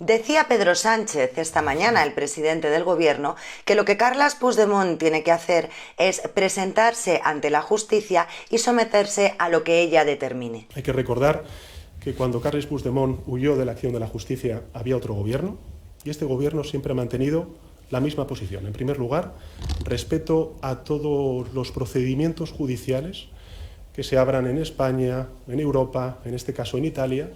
Decía Pedro Sánchez esta mañana, el presidente del gobierno, que lo que Carles Puigdemont tiene que hacer es presentarse ante la justicia y someterse a lo que ella determine. Hay que recordar que cuando Carles Puigdemont huyó de la acción de la justicia había otro gobierno y este gobierno siempre ha mantenido la misma posición. En primer lugar, respeto a todos los procedimientos judiciales que se abran en España, en Europa, en este caso en Italia,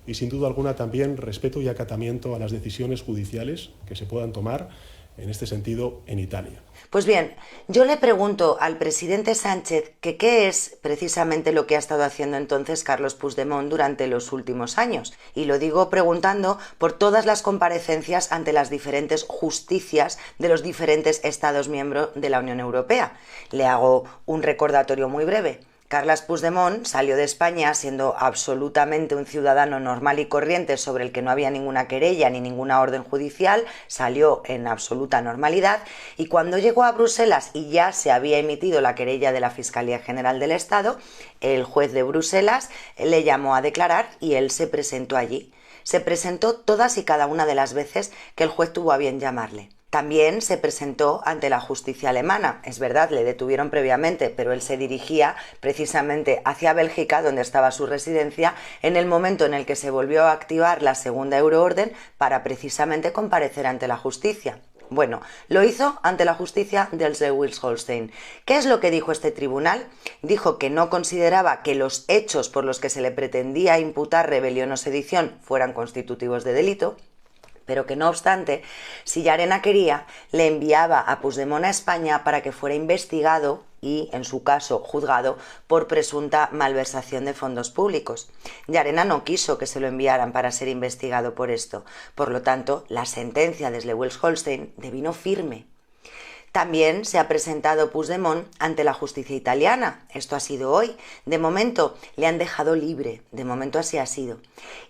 y sin duda alguna también respeto y acatamiento a las decisiones judiciales que se puedan tomar en este sentido en Italia. Pues bien, yo le pregunto al presidente Sánchez que qué es precisamente lo que ha estado haciendo entonces Carles Puigdemont durante los últimos años. Y lo digo preguntando por todas las comparecencias ante las diferentes justicias de los diferentes Estados miembros de la Unión Europea. Le hago un recordatorio muy breve. Carles Puigdemont salió de España siendo absolutamente un ciudadano normal y corriente sobre el que no había ninguna querella ni ninguna orden judicial, salió en absoluta normalidad y cuando llegó a Bruselas y ya se había emitido la querella de la Fiscalía General del Estado, el juez de Bruselas le llamó a declarar y él se presentó allí. Se presentó todas y cada una de las veces que el juez tuvo a bien llamarle. También se presentó ante la justicia alemana. Es verdad, le detuvieron previamente, pero él se dirigía precisamente hacia Bélgica, donde estaba su residencia, en el momento en el que se volvió a activar la segunda euroorden para precisamente comparecer ante la justicia. Bueno, lo hizo ante la justicia del Schleswig-Holstein. ¿Qué es lo que dijo este tribunal? Dijo que no consideraba que los hechos por los que se le pretendía imputar rebelión o sedición fueran constitutivos de delito, pero que no obstante, si Llarena quería, le enviaba a Puigdemont a España para que fuera investigado y, en su caso, juzgado por presunta malversación de fondos públicos. Llarena no quiso que se lo enviaran para ser investigado por esto. Por lo tanto, la sentencia de Schleswig-Holstein devino firme. También se ha presentado Puigdemont ante la justicia italiana. Esto ha sido hoy. De momento le han dejado libre. De momento así ha sido.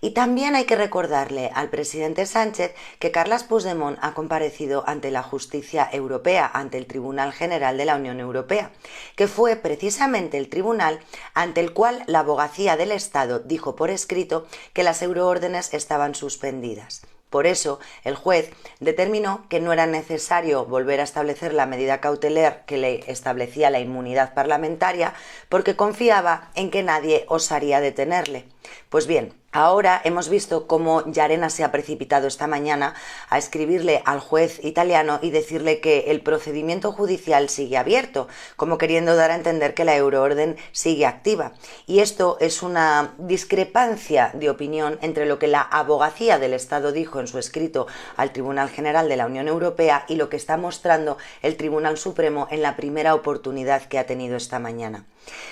Y también hay que recordarle al presidente Sánchez que Carles Puigdemont ha comparecido ante la justicia europea, ante el Tribunal General de la Unión Europea, que fue precisamente el tribunal ante el cual la abogacía del Estado dijo por escrito que las euroórdenes estaban suspendidas. Por eso, el juez determinó que no era necesario volver a establecer la medida cautelar que le establecía la inmunidad parlamentaria porque confiaba en que nadie osaría detenerle. Pues bien, ahora hemos visto cómo Llarena se ha precipitado esta mañana a escribirle al juez italiano y decirle que el procedimiento judicial sigue abierto, como queriendo dar a entender que la euroorden sigue activa. Y esto es una discrepancia de opinión entre lo que la abogacía del Estado dijo en su escrito al Tribunal General de la Unión Europea y lo que está mostrando el Tribunal Supremo en la primera oportunidad que ha tenido esta mañana.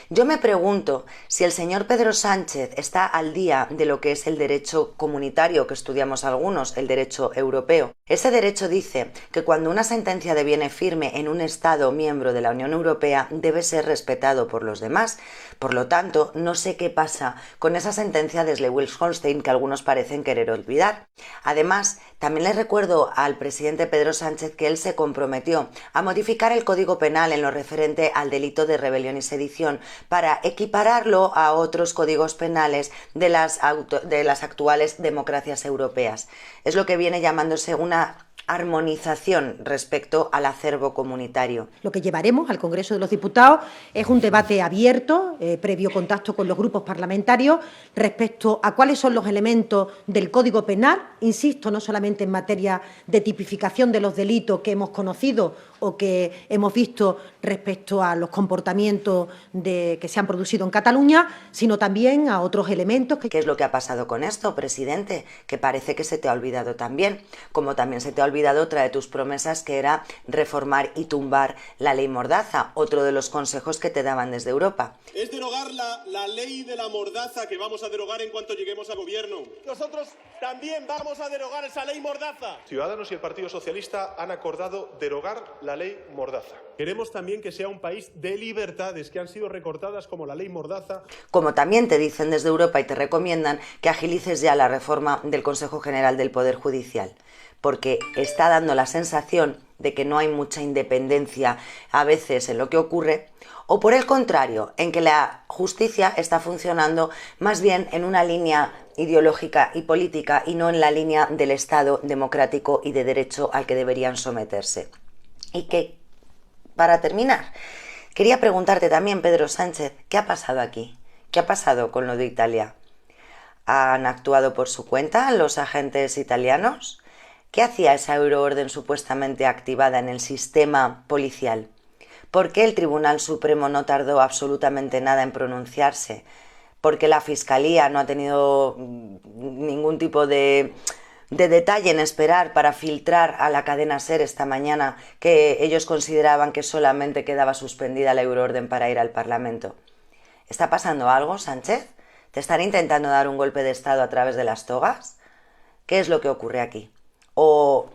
Yo me pregunto si el señor Pedro Sánchez está al día de lo que es el derecho comunitario que estudiamos algunos, el derecho europeo. Ese derecho dice que cuando una sentencia deviene firme en un Estado miembro de la Unión Europea debe ser respetado por los demás. Por lo tanto, no sé qué pasa con esa sentencia de Schleswig-Holstein que algunos parecen querer olvidar. Además, también le recuerdo al presidente Pedro Sánchez que él se comprometió a modificar el Código Penal en lo referente al delito de rebelión y sedición para equipararlo a otros códigos penales de las actuales democracias europeas. Es lo que viene llamándose una armonización respecto al acervo comunitario. Lo que llevaremos al Congreso de los Diputados es un debate abierto, previo contacto con los grupos parlamentarios, respecto a cuáles son los elementos del Código Penal, insisto, no solamente en materia de tipificación de los delitos que hemos conocido o que hemos visto respecto a los comportamientos que se han producido en Cataluña, sino también a otros elementos. ¿Qué es lo que ha pasado con esto, presidente? Que parece que se te ha olvidado también, como también se te ha olvidado otra de tus promesas que era reformar y tumbar la ley Mordaza, otro de los consejos que te daban desde Europa. Es derogar la ley de la Mordaza que vamos a derogar en cuanto lleguemos al gobierno. Nosotros también vamos a derogar esa ley Mordaza. Ciudadanos y el Partido Socialista han acordado derogar la ley Mordaza. Queremos también que sea un país de libertades que han sido recortadas como la ley Mordaza. Como también te dicen desde Europa y te recomiendan que agilices ya la reforma del Consejo General del Poder Judicial, porque está dando la sensación de que no hay mucha independencia a veces en lo que ocurre, o por el contrario, en que la justicia está funcionando más bien en una línea ideológica y política y no en la línea del Estado democrático y de derecho al que deberían someterse. Y que, para terminar, quería preguntarte también, Pedro Sánchez, ¿qué ha pasado aquí? ¿Qué ha pasado con lo de Italia? ¿Han actuado por su cuenta los agentes italianos? ¿Qué hacía esa euroorden supuestamente activada en el sistema policial? ¿Por qué el Tribunal Supremo no tardó absolutamente nada en pronunciarse? ¿Por qué la Fiscalía no ha tenido ningún tipo de detalle en esperar para filtrar a la cadena SER esta mañana que ellos consideraban que solamente quedaba suspendida la euroorden para ir al Parlamento? ¿Está pasando algo, Sánchez? ¿Te están intentando dar un golpe de Estado a través de las togas? ¿Qué es lo que ocurre aquí? ¿O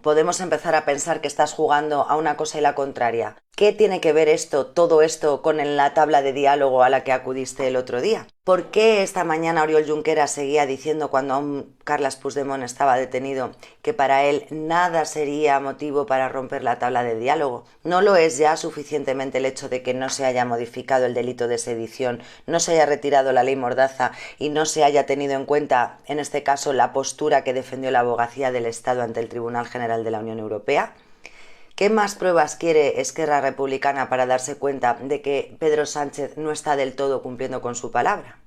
podemos empezar a pensar que estás jugando a una cosa y la contraria? ¿Qué tiene que ver todo esto con la tabla de diálogo a la que acudiste el otro día? ¿Por qué esta mañana Oriol Junqueras seguía diciendo, cuando aún Carles Puigdemont estaba detenido, que para él nada sería motivo para romper la tabla de diálogo? ¿No lo es ya suficientemente el hecho de que no se haya modificado el delito de sedición, no se haya retirado la ley Mordaza y no se haya tenido en cuenta, en este caso, la postura que defendió la abogacía del Estado ante el Tribunal General de la Unión Europea? ¿Qué más pruebas quiere Esquerra Republicana para darse cuenta de que Pedro Sánchez no está del todo cumpliendo con su palabra?